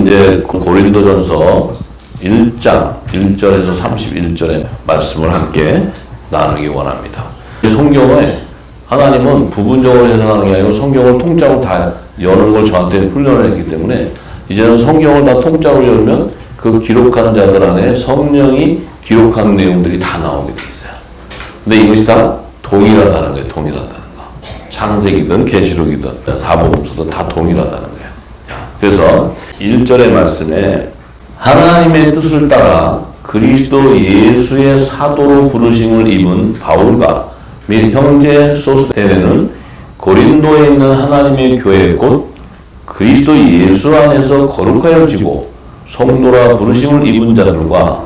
오늘은 이제 고린도전서 1장 1절에서 31절의 말씀을 함께 나누기 원합니다. 성경을 하나님은 부분적으로 해석하는 게 아니고 성경을 통째로 다 여는 걸 저한테 훈련을 했기 때문에 이제는 성경을 다 통째로 열면 그 기록하는 자들 안에 성령이 기록한 내용들이 다 나오게 돼 있어요. 근데 이것이 다 동일하다는 거예요. 동일하다는 거. 창세기든 계시록이든 사복음서든 다 동일하다는 거예요. 그래서 1절의 말씀에 하나님의 뜻을 따라 그리스도 예수의 사도로 부르심을 입은 바울과 및 형제 소스테네는 고린도에 있는 하나님의 교회 곧 그리스도 예수 안에서 거룩하여지고 성도라 부르심을 입은 자들과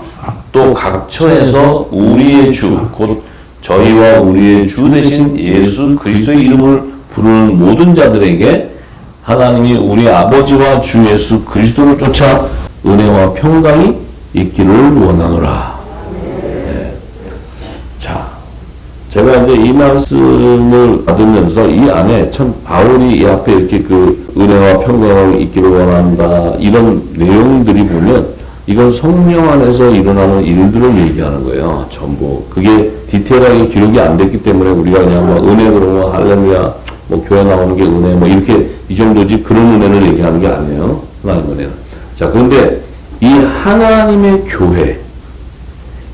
또 각처에서 우리의 주 곧 저희와 우리의 주 되신 예수 그리스도의 이름을 부르는 모든 자들에게 하나님이 우리 아버지와 주 예수 그리스도를 쫓아 은혜와 평강이 있기를 원하노라. 네. 자, 제가 이제 이 말씀을 받으면서 이 안에 참 바울이 이 앞에 이렇게 그 은혜와 평강이 있기를 원한다 이런 내용들이 보면 이건 성령 안에서 일어나는 일들을 얘기하는 거예요. 전부 그게 디테일하게 기록이 안 됐기 때문에 우리가 그냥 뭐 은혜 그러면 할렐루야 뭐 교회 나오는 게 은혜 뭐 이렇게 이 정도지 그런 은혜를 얘기하는 게 아니에요. 하나님 은혜는. 자, 그런데 이 하나님의 교회,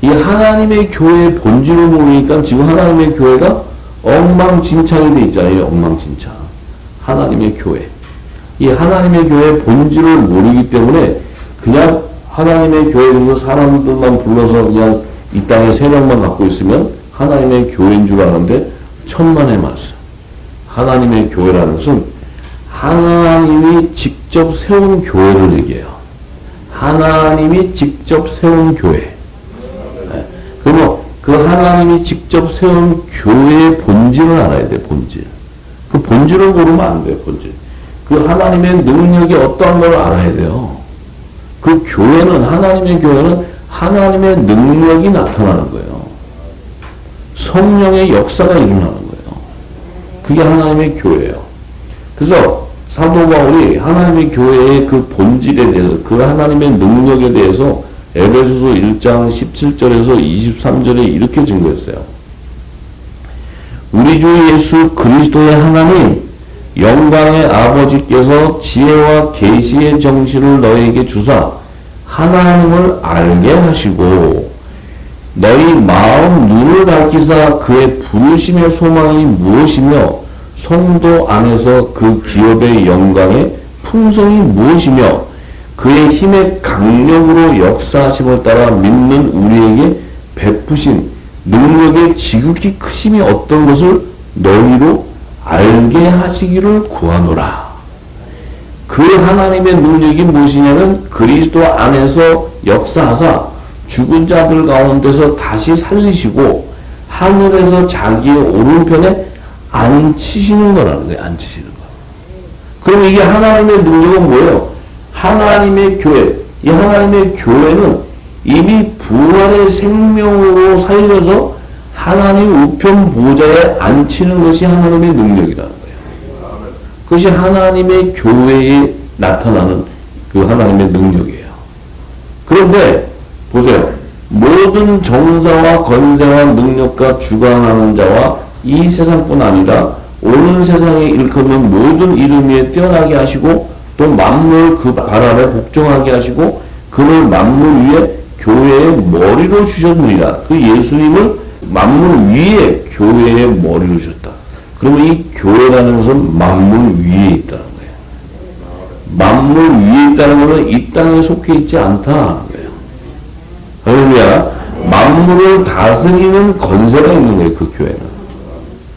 이 하나님의 교회의 본질을 모르니까 지금 하나님의 교회가 엉망진창이 돼 있잖아요. 엉망진창. 하나님의 교회. 이 하나님의 교회의 본질을 모르기 때문에 그냥 하나님의 교회에서 사람들만 불러서 그냥 이 땅에 세력만 갖고 있으면 하나님의 교회인 줄 아는데 천만의 말씀. 하나님의 교회라는 것은 하나님이 직접 세운 교회를 얘기해요. 하나님이 직접 세운 교회. 네. 그러면 그 하나님이 직접 세운 교회의 본질을 알아야 돼, 본질. 그 본질을 모르면 안 돼요, 본질. 그 하나님의 능력이 어떠한 걸 알아야 돼요. 그 교회는, 하나님의 교회는 하나님의 능력이 나타나는 거예요. 성령의 역사가 일어나는 거예요. 그게 하나님의 교회예요. 그래서 사도 바울이 하나님의 교회의 그 본질에 대해서 그 하나님의 능력에 대해서 에베소서 1장 17절에서 23절에 이렇게 증거했어요. 우리 주 예수 그리스도의 하나님 영광의 아버지께서 지혜와 계시의 정신을 너희에게 주사 하나님을 알게 하시고 너희 마음 눈을 밝히사 그의 부르심의 소망이 무엇이며 성도 안에서 그 기업의 영광의 풍성이 무엇이며 그의 힘의 강력으로 역사하심을 따라 믿는 우리에게 베푸신 능력의 지극히 크심이 어떤 것을 너희로 알게 하시기를 구하노라. 그 하나님의 능력이 무엇이냐면 그리스도 안에서 역사하사 죽은 자들 가운데서 다시 살리시고 하늘에서 자기의 오른편에 앉히시는 거라는 거예요. 앉히시는 거. 그럼 이게 하나님의 능력은 뭐예요? 하나님의 교회. 이 하나님의 교회는 이미 부활의 생명으로 살려서 하나님 우편 보좌에 앉히는 것이 하나님의 능력이라는 거예요. 그것이 하나님의 교회에 나타나는 그 하나님의 능력이에요. 그런데 보세요. 모든 정사와 건세와 능력과 주관하는 자와 이 세상뿐 아니라 오는 세상에 일컫는 모든 이름 위에 뛰어나게 하시고 또 만물 그 발 아래 복종하게 하시고 그를 만물 위에 교회의 머리로 주셨느니라. 그 예수님을 만물 위에 교회의 머리로 주셨다. 그러면 이 교회라는 것은 만물 위에 있다는 거예요. 만물 위에 있다는 것은 이 땅에 속해 있지 않다는 거예요. 할렐루야. 만물을 다스리는 권세가 있는 거예요. 그 교회는.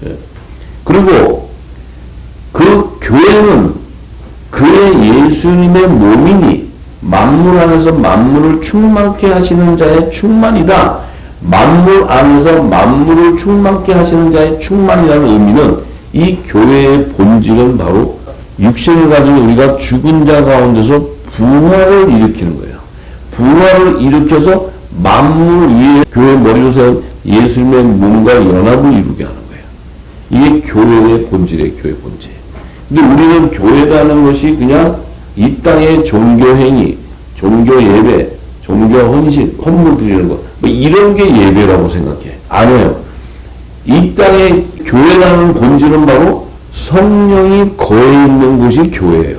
예. 그리고 그 교회는 그의 예수님의 몸이니 만물 안에서 만물을 충만케 하시는 자의 충만이다. 만물 안에서 만물을 충만케 하시는 자의 충만이라는 의미는 이 교회의 본질은 바로 육신을 가진 우리가 죽은 자 가운데서 부활을 일으키는 거예요. 부활을 일으켜서 만물 위에 교회 머리로 세운 예수님의 몸과 연합을 이루게 하는 거예요. 이게 교회의 본질이에요. 교회 본질. 근데 우리는 교회라는 것이 그냥 이 땅의 종교 행위, 종교 예배, 종교 헌신, 헌물 드리는 것, 뭐 이런 게 예배라고 생각해. 아니에요. 이 땅의 교회라는 본질은 바로 성령이 거해 있는 곳이 교회예요.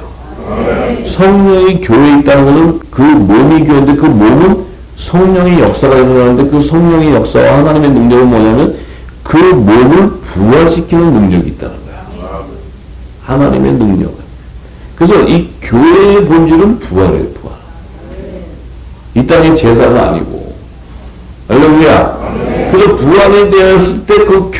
성령이 교회에 있다는 것은 그 몸이 교회인데 그 몸은 성령의 역사가 일어나는데 그 성령의 역사와 하나님의 능력은 뭐냐면 그 몸을 부활시키는 능력이 있다는 거야. 하나님의 능력은. 그래서 이 교회의 본질은 부활이에요. 부활. 이 땅의 제사는 아니고. 할렐루야. 그래서 부활이 되었을 때 그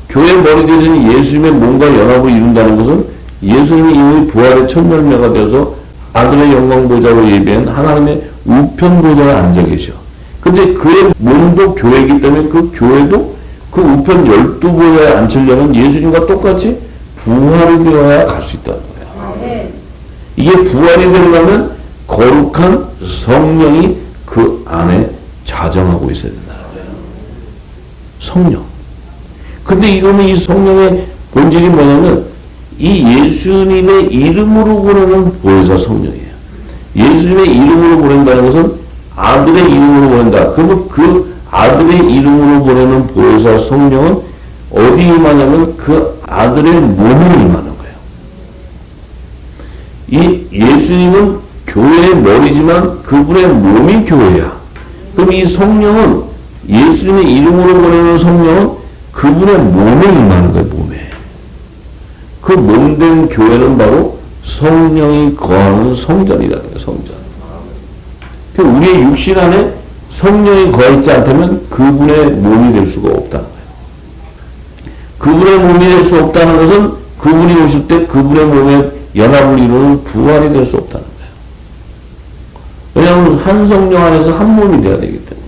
교회 머리 대신 예수님의 몸과 연합을 이룬다는 것은 예수님이 이미 부활의 첫 열매가 되어서 아들의 영광 보좌로 예비한 하나님의 우편 보좌에 앉아 계셔. 근데 그의 몸도 교회이기 때문에 그 교회도 그 우편 12보좌에 앉으려면 예수님과 똑같이 부활이 되어야 갈 수 있다는 거야. 이게 부활이 되려면 거룩한 성령이 그 안에 자정하고 있어야 된다는 거예요. 성령. 근데 이거는 이 성령의 본질이 뭐냐면 이 예수님의 이름으로 보내는 보혜사 성령이에요. 예수님의 이름으로 보낸다는 것은 아들의 이름으로 보낸다. 그러면 그 아들의 이름으로 보내는 보혜사 성령은 어디 임하냐면 그 아들의 몸에 임하는 거예요. 이 예수님은 교회의 머리지만 그분의 몸이 교회야. 그럼 이 성령은 예수님의 이름으로 보내는 성령은 그분의 몸에 임하는 거예요. 몸에. 그 몸된 교회는 바로 성령이 거하는 성전이라는 거예요. 성전. 우리의 육신 안에 성령이 거하지 않다면 그분의 몸이 될 수가 없다는 거예요. 그분의 몸이 될 수 없다는 것은 그분이 오실 때 그분의 몸에 연합을 이루는 부활이 될 수 없다는 거예요. 왜냐하면 한 성령 안에서 한 몸이 되어야 되기 때문에.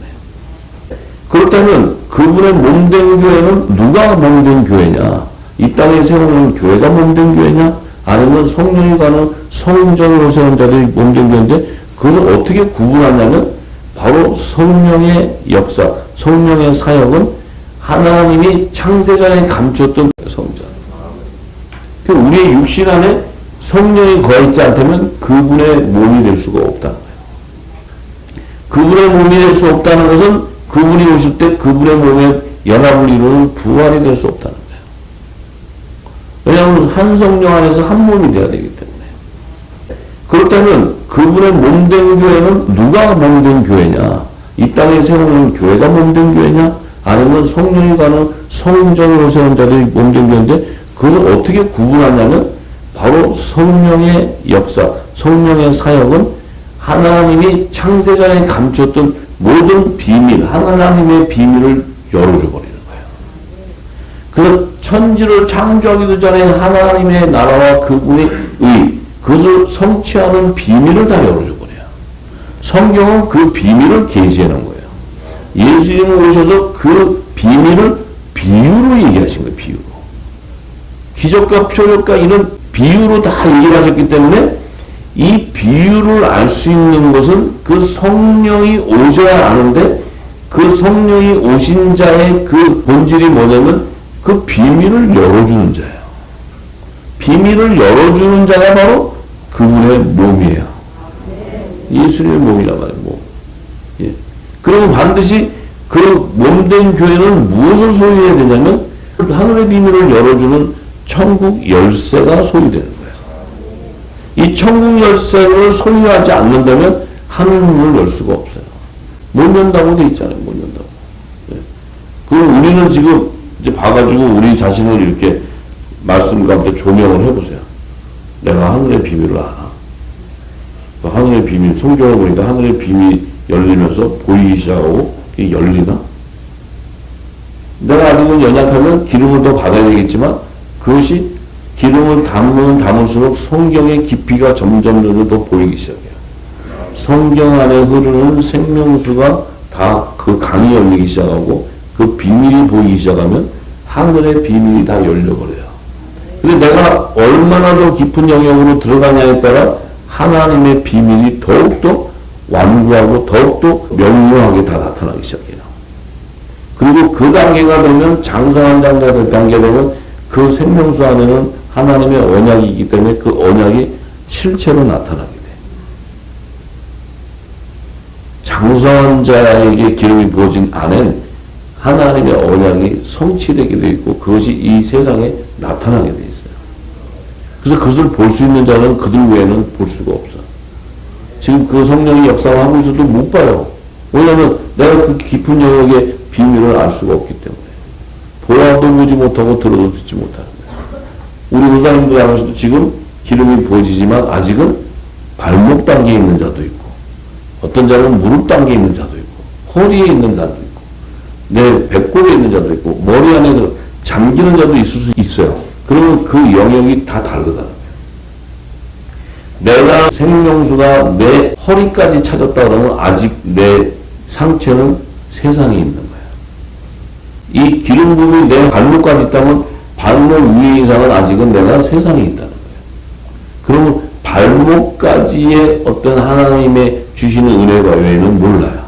그렇다면 그분의 몸된 교회는 누가 몸된 교회냐? 이 땅에 세우는 교회가 몸된 교회냐? 아니면 성령이 가는 성전으로 세운 자들이 몸된 교회인데 그것을 어떻게 구분하냐면 바로 성령의 역사, 성령의 사역은 하나님이 창세전에 감췄던 성전. 우리의 육신 안에 성령이 거하지 않다면 그분의 몸이 될 수가 없다는 거예요. 그분의 몸이 될 수 없다는 것은 그분이 오실 때 그분의 몸에 연합을 이루는 부활이 될 수 없다는 거예요. 왜냐하면 한 성령 안에서 한 몸이 되어야 되기 때문에. 그렇다면 그분의 몸된 교회는 누가 몸된 교회냐? 이 땅에 세우는 교회가 몸된 교회냐? 아니면 성령이 가는 성전으로 세운 자들이 몸된 교회인데 그것을 어떻게 구분하냐면 바로 성령의 역사, 성령의 사역은 하나님이 창세전에 감췄던 모든 비밀, 하나님의 비밀을 열어줘 버리는 거예요. 그래서 천지를 창조하기도 전에 하나님의 나라와 그분의 의, 그것을 성취하는 비밀을 다 열어줘 버려요. 성경은 그 비밀을 계시해 놓은 거예요. 예수님은 오셔서 그 비밀을 비유로 얘기하신 거예요. 비유로. 기적과 표적과 이런 비유로 다 얘기를 하셨기 때문에 이 비유를 알 수 있는 것은 그 성령이 오셔야 아는데 그 성령이 오신 자의 그 본질이 뭐냐면 그 비밀을 열어주는 자예요. 비밀을 열어주는 자가 바로 그분의 몸이에요. 예수님의 몸이란 말이에요. 몸. 예. 그러면 반드시 그 몸된 교회는 무엇을 소유해야 되냐면 하늘의 비밀을 열어주는 천국 열쇠가 소유되는 거예요. 이 천국 열쇠를 소유하지 않는다면 하늘 문을 열 수가 없어요. 못 연다고 돼 있잖아요. 못 연다고. 예. 그럼 우리는 지금 이제 봐가지고 우리 자신을 이렇게 말씀 가운데 조명을 해보세요. 내가 하늘의 비밀을 알아. 하늘의 비밀, 성경을 보니까 하늘의 비밀이 열리면서 보이기 시작하고 이게 열리나? 내가 아직은 연약하면 기름을 더 받아야 되겠지만 그것이 기름을 담을수록 성경의 깊이가 점점 더 보이기 시작해요. 성경 안에 흐르는 생명수가 다 그 강이 열리기 시작하고 그 비밀이 보이기 시작하면 하늘의 비밀이 다 열려버려요. 근데 내가 얼마나 더 깊은 영역으로 들어가냐에 따라 하나님의 비밀이 더욱더 완고하고 더욱더 명료하게 다 나타나기 시작해요. 그리고 그 단계가 되면 장성한 단계가 되면 그 생명수 안에는 하나님의 언약이 있기 때문에 그 언약이 실체로 나타나게 돼. 장성한 자에게 기름이 부어진 안엔 하나님의 언약이 성취되게 되어 있고 그것이 이 세상에 나타나게 되어 있어요. 그래서 그것을 볼 수 있는 자는 그들 외에는 볼 수가 없어. 지금 그 성령이 역사를 하고 있어도 못 봐요. 왜냐하면 내가 그 깊은 영역의 비밀을 알 수가 없기 때문에. 보아도 보지 못하고 들어도 듣지 못하는 거예요. 우리 의사님들 안에서도 지금 기름이 보여지지만 아직은 발목 단계에 있는 자도 있고 어떤 자는 무릎 단계에 있는 자도 있고 허리에 있는 자도 있고 내 배꼽에 있는 자도 있고 머리 안에 잠기는 자도 있을 수 있어요. 그러면 그 영역이 다 다르거든. 내가 생명수가 내 허리까지 찾았다 그러면 아직 내 상체는 세상에 있는 거야. 이 기름 부음이 내 발목까지 있다면 발목 위에 이상은 아직은 내가 세상에 있다는 거야. 그러면 발목까지의 어떤 하나님의 주시는 은혜가 외에는 몰라요.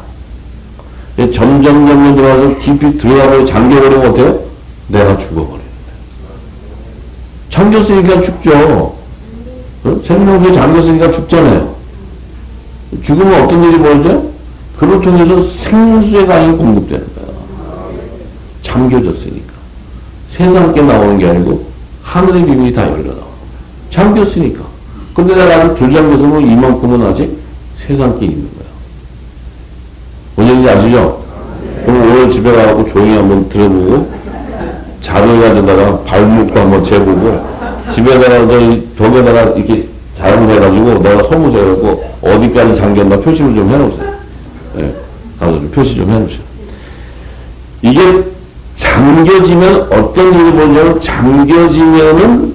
점점 들어가서 깊이 들어가고 잠겨버리면 어때요? 내가 죽어버리는 거예요. 잠겼으니까 죽죠. 생명수에 잠겼으니까 죽잖아요. 죽으면 어떤 일이 벌어져요? 그를 통해서 생수의 강이 공급되는 거야. 잠겨졌으니까. 세상께 나오는 게 아니고 하늘의 비밀이 다 열려 나와. 잠겼으니까. 근데 내가 아직 덜 잠겼으면 이만큼은 아직 세상께 있는 거야. 뭔지 아시죠? 그럼 오늘 집에 가고 조용히 한번 들어보고 자를 가져다가 발목도 한번 재보고 집에다가 저희 벽에다가 이렇게 자랑해가지고 내가 소무새갖고 어디까지 잠겼나 표시를 좀 해놓으세요. 네, 가서 좀 표시 좀 해놓으세요. 이게 잠겨지면 어떤 일이 벌어지냐면 잠겨지면은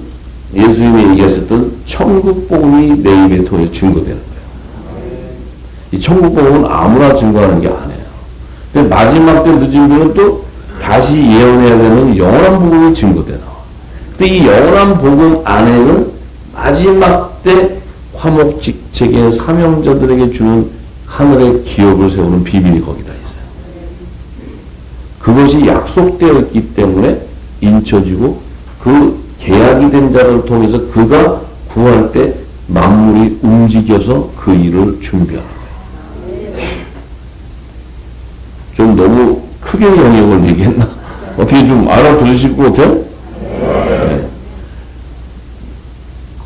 예수님이 얘기하셨던 천국 복음이 내 입에 통해 증거되는 거예요. 이 천국 복음은 아무나 증거하는 게 아니에요. 근데 마지막 때 늦은 분은 또 다시 예언해야 되는 영원한 복음이 증거되나. 근데 이 영원한 복음 안에는 마지막 때 화목직책의 사명자들에게 주는 하늘의 기업을 세우는 비밀이 거기다 있어요. 그것이 약속되어 있기 때문에 인쳐지고 그 계약이 된 자를 통해서 그가 구할 때 만물이 움직여서 그 일을 준비하는 거예요. 좀 너무 크게 영역을 얘기했나? 어떻게 좀 알아들으실 것 같아요? 네.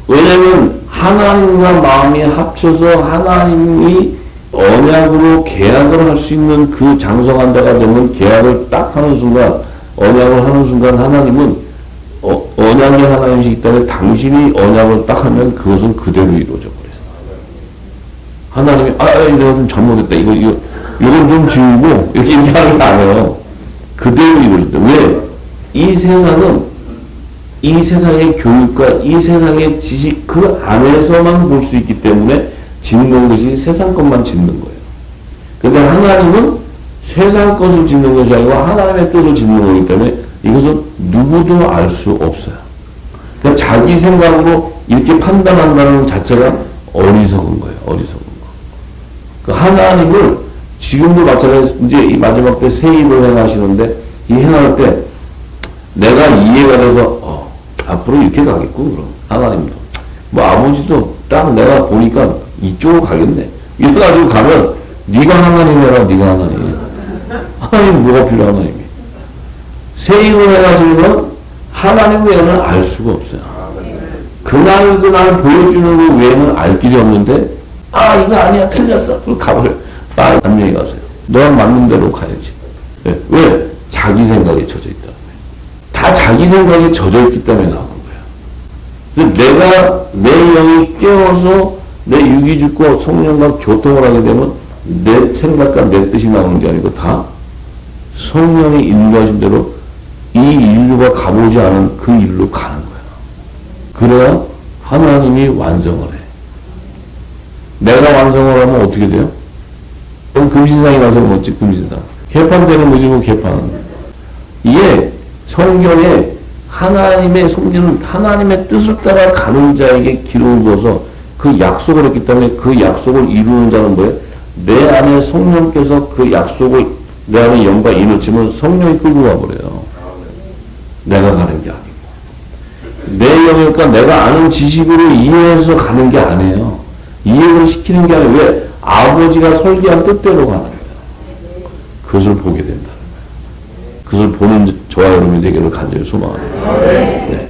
왜냐면 하나님과 마음이 합쳐서 하나님이 언약으로 계약을 할 수 있는 그 장성한 자가 되면 계약을 딱 하는 순간 언약을 하는 순간 하나님은 언약의 하나님이시기 때문에 당신이 언약을 딱 하면 그것은 그대로 이루어져 버렸어요. 하나님이 내가 좀 잘못했다. 이건 좀 지우고 이렇게 얘기하는 거 아니에요. 그대로 이루어진다. 왜? 이 세상은 이 세상의 교육과 이 세상의 지식 그 안에서만 볼 수 있기 때문에 짓는 것이 세상 것만 짓는 거예요. 근데 하나님은 세상 것을 짓는 것이 아니고 하나님의 뜻을 짓는 거기 때문에 이것은 누구도 알 수 없어요. 그러니까 자기 생각으로 이렇게 판단한다는 자체가 어리석은 거예요. 어리석은 거. 그 하나님을 지금도 마찬가지로 이제 이 마지막 때 새 일을 행하시는데 이 행할 때 내가 이해가 돼서 앞으로 이렇게 가겠고 그럼 하나님도 뭐 아버지도 딱 내가 보니까 이쪽으로 가겠네. 이래가지고 가면 네가 하나님이라 네가 하나님이야. 하나님 뭐가 필요한 하나님이? 새 일을 행하시는 건 하나님 외에는 알 수가 없어요. 그날 보여주는 것 외에는 알 길이 없는데 이거 아니야 틀렸어. 그럼 가버려. 안녕히 가세요. 너랑 맞는 대로 가야지. 네. 왜? 자기 생각에 젖어 있다. 다 자기 생각에 젖어 있기 때문에 나오는 거야. 내가 내 영이 깨어서 내 육이 죽고 성령과 교통을 하게 되면 내 생각과 내 뜻이 나오는 게 아니고 다 성령이 인도하신 대로 이 인류가 가보지 않은 그 일로 가는 거야. 그래야 하나님이 완성을 해. 내가 완성을 하면 어떻게 돼요? 그럼 금신상에 가서 뭐지? 금신상. 개판되는 거지 뭐 개판. 이게 성경에 하나님의 성경은 하나님의 뜻을 따라 가는 자에게 기름을 부어서 그 약속을 했기 때문에 그 약속을 이루는 자는 뭐예요? 내 안에 성령께서 그 약속을 내 안에 영과 인을 치면 성령이 끌고 가버려요. 내가 가는 게 아니고. 내 교회의 영이니까 내가 아는 지식으로 이해해서 가는 게 아니에요. 이해를 시키는 게 아니에요. 왜? 아버지가 설계한 뜻대로 가는 거예요. 그것을 보게 된다는 거예요. 그것을 보는 저와 여러분이 되기를 간절히 소망합니다. 네.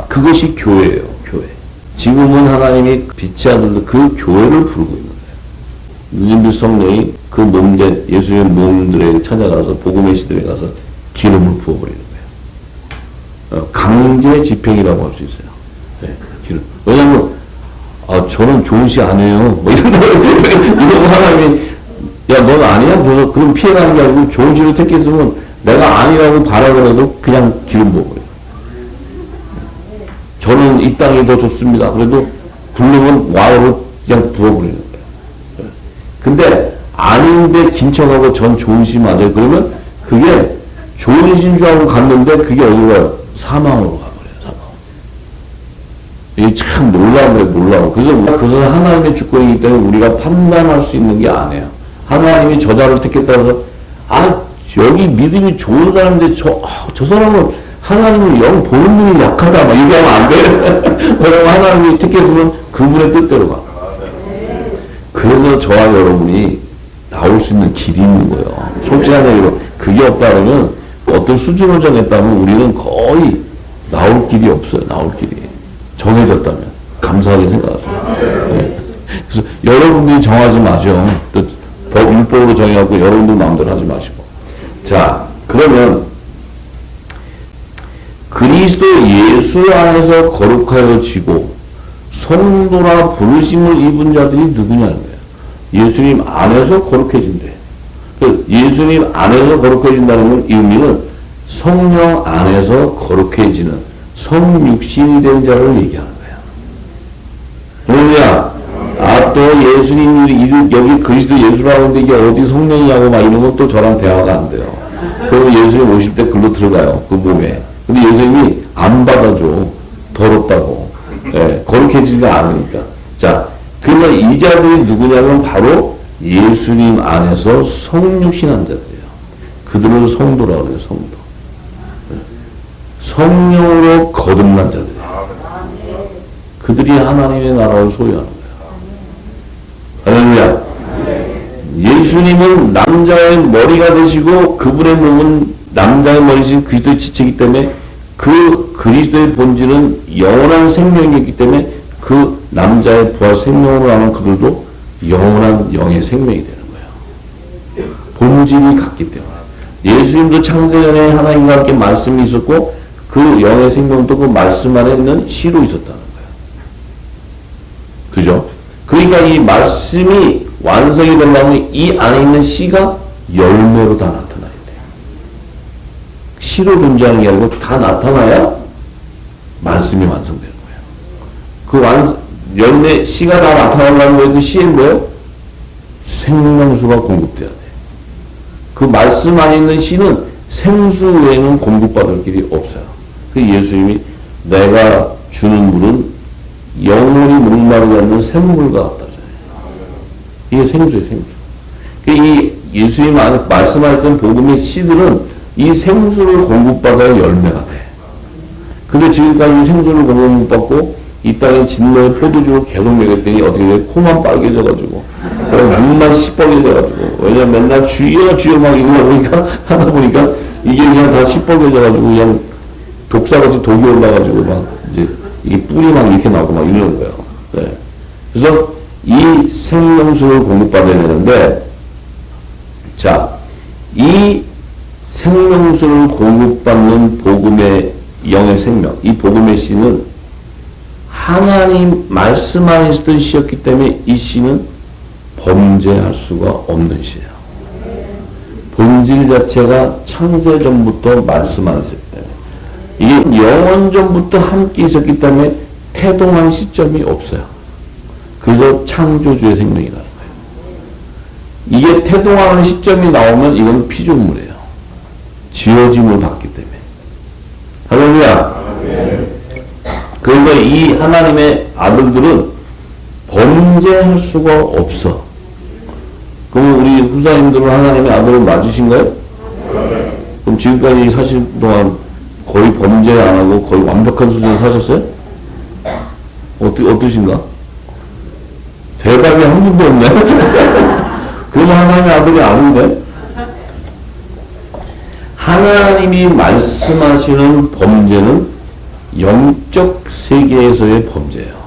그것이 교회예요. 교회. 지금은 하나님이 빛의 아들들 그 교회를 부르고 있는 거예요. 늦은빛 성령이 그 몸된 예수의 몸들에게 찾아가서 복음의 시대에 가서 기름을 부어버리는 거예요. 강제 집행이라고 할 수 있어요. 네, 기름. 왜냐하면 저는 좋은 시 아니에요. 뭐 이런 하나님이 야 넌 아니야? 그래서 그럼 피해가는 게 아니고 좋은 시를 택했으면 내가 아니라고 바라더라도 그냥 기름 부어버려요. 저는 이 땅이 더 좋습니다. 그래도 굴르면 와으로 그냥 부어버리는 거예요. 근데 아닌데 긴척하고 전 좋은 시 맞아요. 그러면 그게 좋은 시인 줄 알고 갔는데 그게 어디로 가요? 사망으로 가버려요. 사망. 이게 참 놀라운 거예요. 놀라워. 그래서 그것은 하나님의 주권이기 때문에 우리가 판단할 수 있는 게 아니에요. 하나님이 저자를 택했다고 해서 여기 믿음이 좋은 사람인데 저 사람은 하나님을 영 보는 눈이 약하다 막 얘기하면 안 돼. 왜냐면 하나님이 택했으면 그분의 뜻대로 가. 그래서 저와 여러분이 나올 수 있는 길이 있는 거예요. 솔직한 얘기로 그게 없다면 어떤 수준을 정했다면 우리는 거의 나올 길이 없어요. 나올 길이. 정해졌다면. 감사하게 생각하세요. 네. 그래서 여러분들이 정하지 마죠. 또 율법으로 정해갖고 여러분들 마음대로 하지 마시고. 자, 그러면 그리스도 예수 안에서 거룩하여 지고 성도라 부르심을 입은 자들이 누구냐는 거예요. 예수님 안에서 거룩해진대. 예수님 안에서 거룩해진다는 의미는 성령 안에서 거룩해지는 성육신이 된 자를 얘기하는 거야. 할렐루야. 또 예수님이 여기 그리스도 예수라고 하는데 이게 어디 성령이냐고 막 이런 건 또 저랑 대화가 안 돼요. 그럼 예수님 오실 때 글로 들어가요. 그 몸에. 근데 예수님이 안 받아줘. 더럽다고. 예, 거룩해지지가 않으니까. 자, 그래서 이 자들이 누구냐면 바로 예수님 안에서 성육신한 자들이에요. 그들은 성도라고 그래요. 성도. 성령으로 거듭난 자들이에요. 그들이 하나님의 나라를 소유하는 거예요. 할렐루야. 예수님은 남자의 머리가 되시고 그분의 몸은 남자의 머리신 그리스도의 지체이기 때문에 그 그리스도의 본질은 영원한 생명이기 때문에 그 남자의 부활 생명으로 하는 그들도 영원한 영의 생명이 되는 거예요. 본질이 같기 때문에. 예수님도 창세전에 하나님과 함께 말씀이 있었고 그 영의 생명도 그 말씀 안에 있는 씨로 있었다는 거예요. 그죠? 그러니까 이 말씀이 완성이 되려면 이 안에 있는 씨가 열매로 다 나타나야 돼요. 씨로 존재하는 게 아니고 다 나타나야 말씀이 완성되는 거예요. 그 열매, 씨가 다 나타나려면 그 씨에 뭐예요? 생명수가 공급돼야 돼. 그 말씀 안에 있는 씨는 생수 외에는 공급받을 길이 없어요. 그 예수님이 내가 주는 물은 영원히 목마르지 않는 샘물과 같다잖아요. 이게 생수예요, 생수. 이 예수님 말씀하셨던 복음의 씨들은 이 생수를 공급받아야 열매가 돼. 근데 지금까지 생수를 공급받고 이 땅에 진노의 포도주를 계속 먹였더니 어떻게 돼? 코만 빨개져가지고 눈만 시뻘개져가지고 왜냐면 맨날 주여 주여 막 이거 하다 보니까 이게 그냥 다 시뻘개져가지고 그냥 독사같이 독이 올라가지고 막 이제 이게 뿌리 막 이렇게 나오고 막 이러는 거예요. 네. 그래서 이 생명수를 공급받아야 되는데 자, 이 생명수를 공급받는 복음의 영의 생명, 이 복음의 씨는 하나님 말씀 안에 있었던 씨였기 때문에 이 씨는 범죄할 수가 없는 씨예요. 본질 자체가 창세전부터 말씀 안에 있었기 때문에 이게 영원전부터 함께 있었기 때문에 태동한 시점이 없어요. 그래서 창조주의 생명이 나는 거예요. 이게 태동하는 시점이 나오면 이건 피조물이에요. 지어짐을 받기 때문에. 할렐루야. 그래서 이 하나님의 아들들은 범죄할 수가 없어. 그럼 우리 후사님들은 하나님의 아들을 맞으신가요? 그럼 지금까지 사실 동안 거의 범죄 안 하고 거의 완벽한 수준을 사셨어요? 어떠신가? 대답이 한 분도 없네. 그러면 하나님의 아들이 아닌데? 하나님이 말씀하시는 범죄는 영적 세계에서의 범죄예요.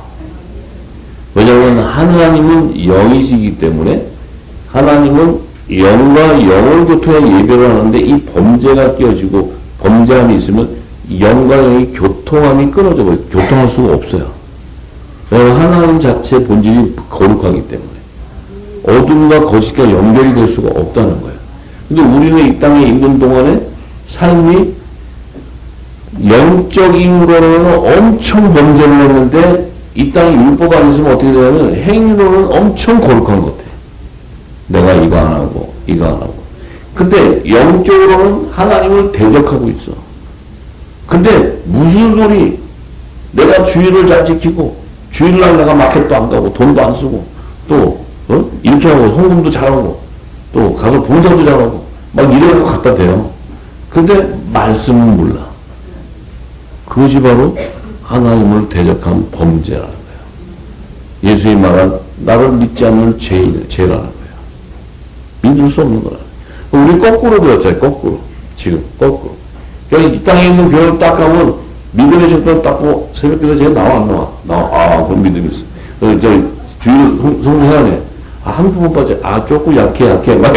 왜냐하면 하나님은 영이시기 때문에 하나님은 영과 영을 교통해 예배를 하는데 이 범죄가 끼어지고 범죄함이 있으면 영과 영의 교통함이 끊어져 버려요. 교통할 수가 없어요. 왜냐하면 하나님 자체의 본질이 거룩하기 때문에 어둠과 거짓과 연결이 될 수가 없다는 거예요. 근데 우리는 이 땅에 있는 동안에 삶이 영적인 거로는 엄청 범죄를 했는데 이 땅에 율법 안 있으면 어떻게 되냐면 행위로는 엄청 거룩한 것 같아. 내가 이거 안 하고 이거 안 하고. 근데 영적으로는 하나님을 대적하고 있어. 근데 무슨 소리? 내가 주의를 잘 지키고 주일날 내가 마켓도 안 가고 돈도 안 쓰고 또 이렇게 하고 헌금도 잘하고 또 가서 봉사도 잘하고 막 이래서 갖다 대요. 근데 말씀은 몰라. 그것이 바로 하나님을 대적한 범죄라는 거예요. 예수님 말한 나를 믿지 않는 죄라는 거예요. 믿을 수 없는 거라. 우리 거꾸로 배웠잖아요. 거꾸로. 지금 거꾸로. 그러니까 이 땅에 있는 교회를 딱 가면 믿음의 정도를 닦고 새벽기도 제가 나와 안 나와? 나와. 그럼 믿음이 있어. 저 주일 성공해야 돼. 한 부분 빠져. 조금 약해. 막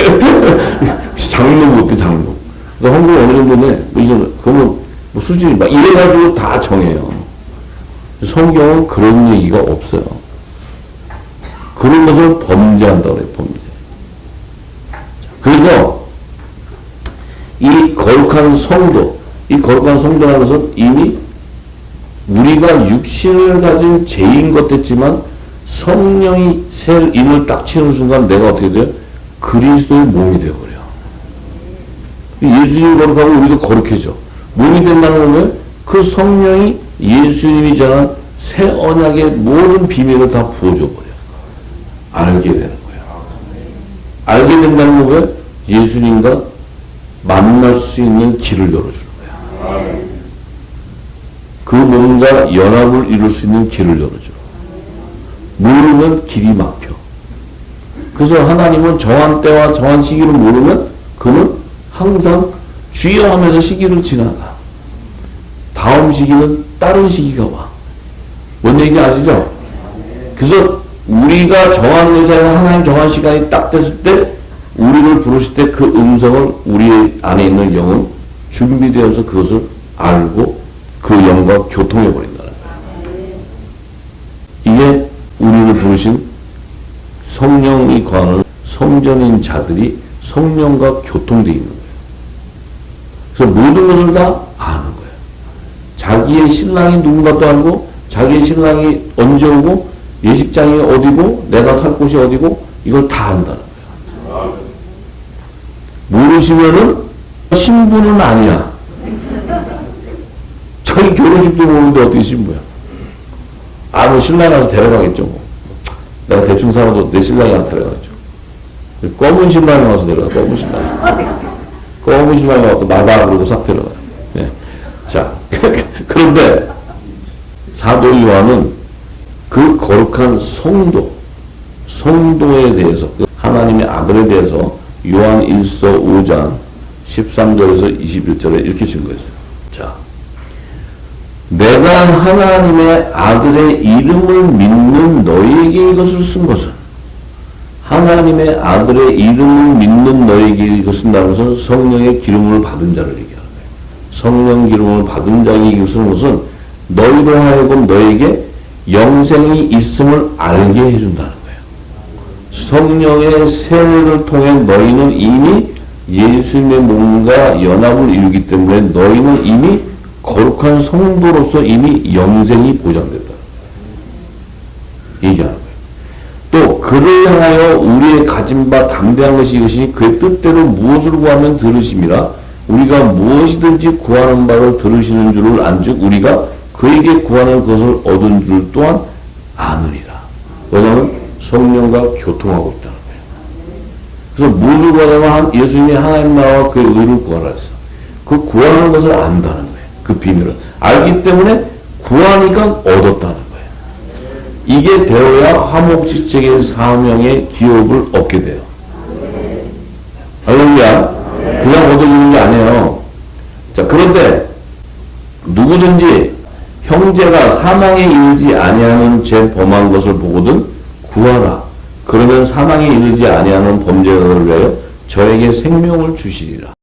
장로 못해, 장로. 그래서 헌금 어느 정도네. 이제 그러면 뭐 수준이 막 이래가지고 다 정해요. 성경은 그런 얘기가 없어요. 그런 것을 범죄한다고 그래요, 범죄. 그래서 이 거룩한 성도라는 것은 이미 우리가 육신을 가진 죄인 것 같지만 성령이 새 인을 딱 치는 순간 내가 어떻게 돼요? 그리스도의 몸이 되어버려. 예수님이 거룩하고 우리도 거룩해져. 몸이 된다는 건 그 성령이 예수님이 전한 새 언약의 모든 비밀을 다 부어줘버려. 알게 되는 거예요. 알게 된다는 건 왜? 예수님과 만날 수 있는 길을 열어주는 거야. 그 몸과 연합을 이룰 수 있는 길을 열어줘. 모르면 길이 막혀. 그래서 하나님은 정한 때와 정한 시기를 모르면 그는 항상 주여 하면서 시기를 지나가. 다음 시기는 다른 시기가 와. 뭔 얘기 아시죠? 그래서 우리가 정한 예정에 하나님 정한 시간이 딱 됐을 때 우리를 부르실 때 그 음성을 우리 안에 있는 영은 준비되어서 그것을 알고 그 영과 교통해 버린다는 거예요. 이게 우리를 부르신 성령이 거하는 성전인 자들이 성령과 교통되어 있는 거예요. 그래서 모든 것을 다 아는 거예요. 자기의 신랑이 누군가도 알고 자기의 신랑이 언제 오고 예식장이 어디고 내가 살 곳이 어디고 이걸 다 안다는 거예요. 모르시면은 신부는 아니야. 자기 결혼식도 모르는데 어떻게 신부야? 뭐 신랑이 와서 데려가겠죠. 뭐. 내가 대충 살아도 내 신랑이 와서 데려가겠죠. 검은 신랑이 와서 데려가. 검은 신랑이 와서 나가 그러고 싹 데려가요. 네. 자, 그런데 사도 요한은 그 거룩한 성도에 대해서 하나님의 아들에 대해서 요한 1서 5장 13절에서 21절에 이렇게 증거했어요. 자, 내가 하나님의 아들의 이름을 믿는 너희에게 이것을 쓴 것은 하나님의 아들의 이름을 믿는 너희에게 이것을 쓴다는 것은 성령의 기름을 받은 자를 얘기하는 거예요. 성령 기름을 받은 자에게 이것은 것은 너희로 하여금 너에게 영생이 있음을 알게 해준다는 거예요. 성령의 세례를 통해 너희는 이미 예수님의 몸과 연합을 이루기 때문에 너희는 이미 거룩한 성도로서 이미 영생이 보장된다. 얘기하는 거예요. 또 그를 향하여 우리의 가진 바 담대한 것이 이것이 그의 뜻대로 무엇을 구하면 들으심이라 우리가 무엇이든지 구하는 바를 들으시는 줄을 안즉 우리가 그에게 구하는 것을 얻은 줄 또한 아느니라. 왜냐하면 성령과 교통하고 있다는 거예요. 그래서 무엇을 구하냐면 예수님이 하나님 나라와 그의 의를 구하라 했어. 그 구하는 것을 안다는 거예요. 그 비밀을 알기 때문에 구하니까 얻었다는 거예요. 이게 되어야 화목지책의 사명의 기업을 얻게 돼요. 할렐루야. 그냥 얻어지는 게 아니에요. 자, 그런데 누구든지 형제가 사망에 이르지 아니하는 죄 범한 것을 보거든 구하라. 그러면 사망에 이르지 아니하는 범죄자를 위하여 저에게 생명을 주시리라.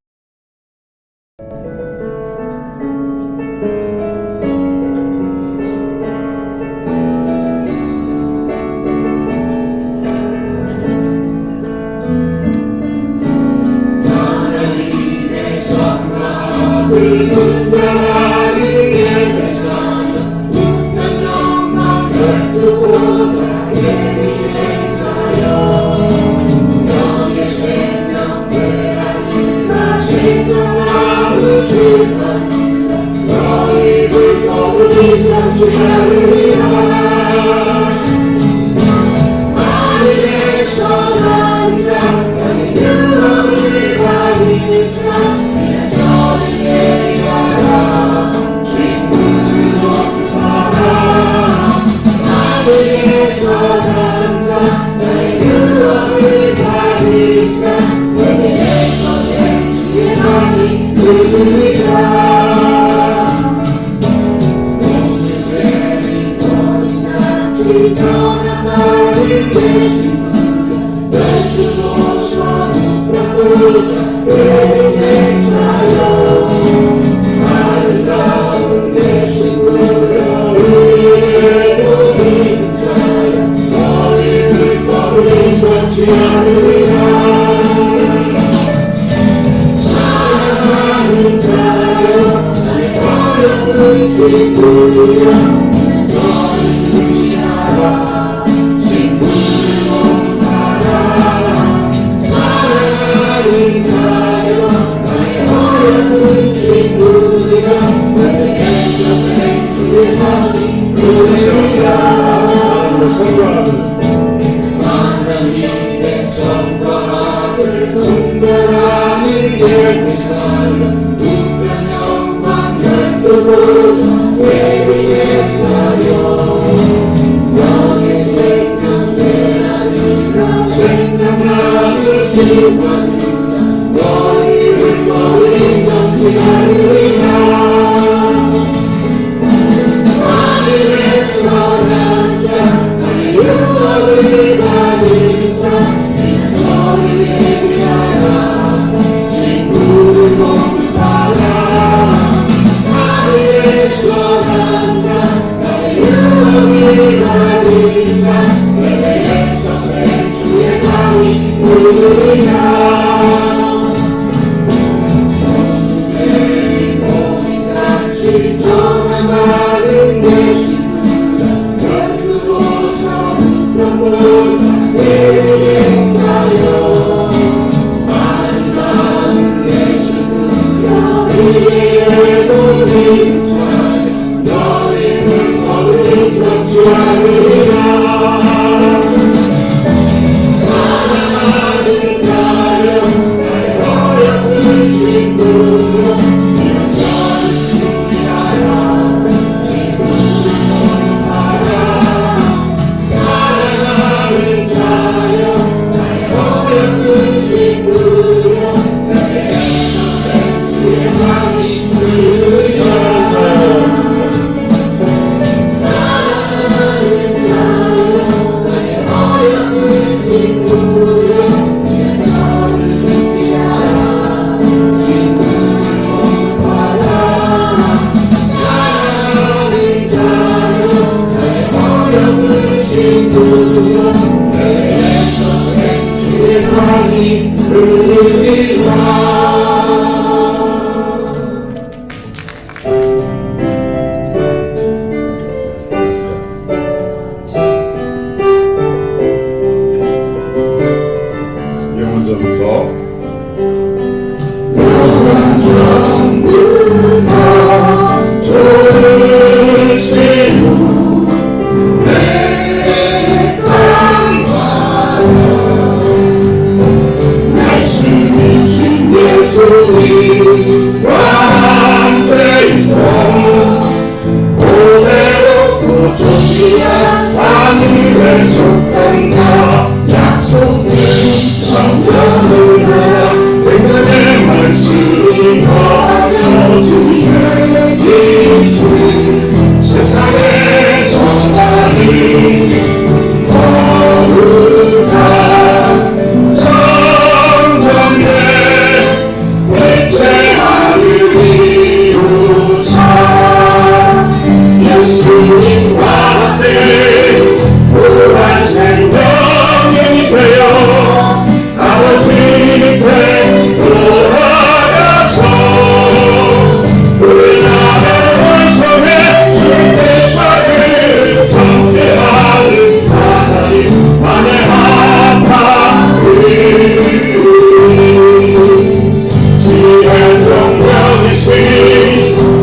Hallelujah. 속한 자 약속은 성령을 하여 생명의 말씀이 거려지게 이주 세상에 전하니 거룩한 성전에 일체 하늘이 우사 예수님과 함께 부활 생명이 되어 아버지께 돌아가서 그날의 원성에 줄 때까지 정죄하는 하나님만의 합하리 지혜 정령이신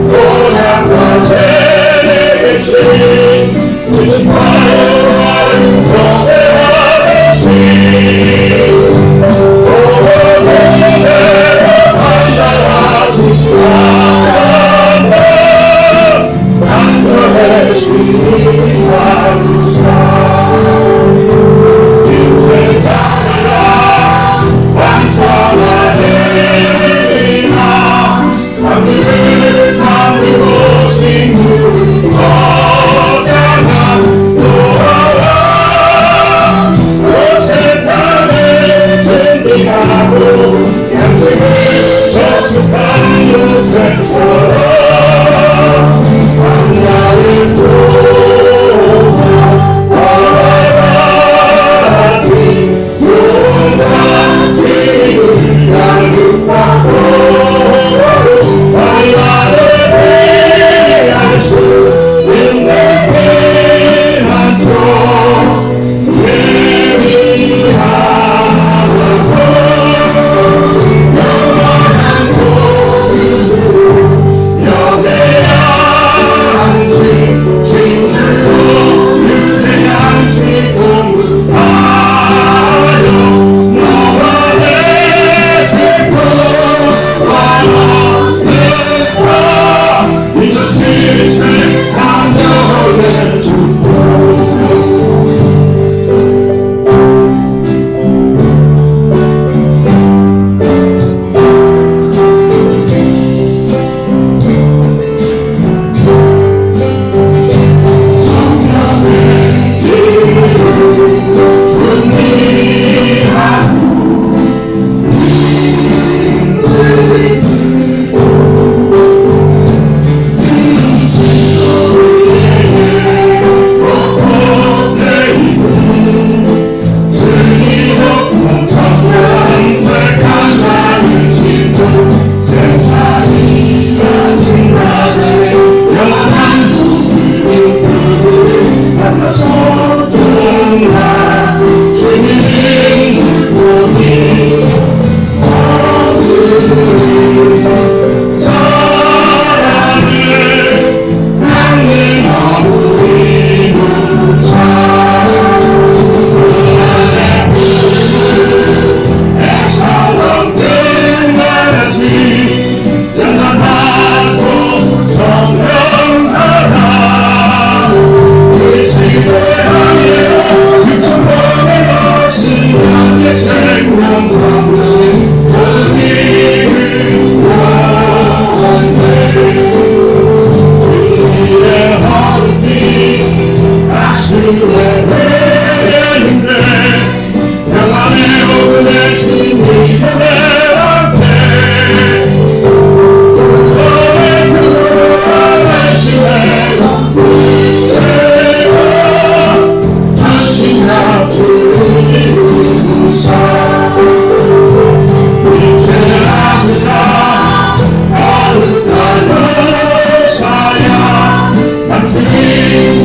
오랑과 재능의 신 지식과 영원 경배하신 오호대대로 만나지 않는다 안전의 신이 하루사 인생자라 완전하리라 하늘을 만들어신 그 거장한 노아와 온 세상을 준비하고 양식을 저축한 요셉처럼 광야를 좁아가지 종같이 양육하고 환란을 피할 수 있는 피난처 예비하고 영원한 도둑으로 영대양식 식물로 유대양식 공급하여 너만의 슬픔 완화되라 이것이 장녀의 축복이죠. 성령의 길을 준비하고 힘을 들고 그리스도의 벚꽃의 힘을 슬기롭고 정당될 간단히 심도 세상이 아닌 나를 영원한 부를 만나서 종나 주님 물고기 어른을 사랑을 낭비하고 이루자 그날의 애처럼 끝나지 영원하고 성령하라 그 시대하에 육천번의 것이 함께 생명 삼는 선의를 원해 주님의 허리띠 가슴에 매인데 영원의 오은의 주님 믿음의 앞에 저의 들어가는 시대로 무대가 전신합 주이루사 이제 아들아 거룩한 의사야 난 주님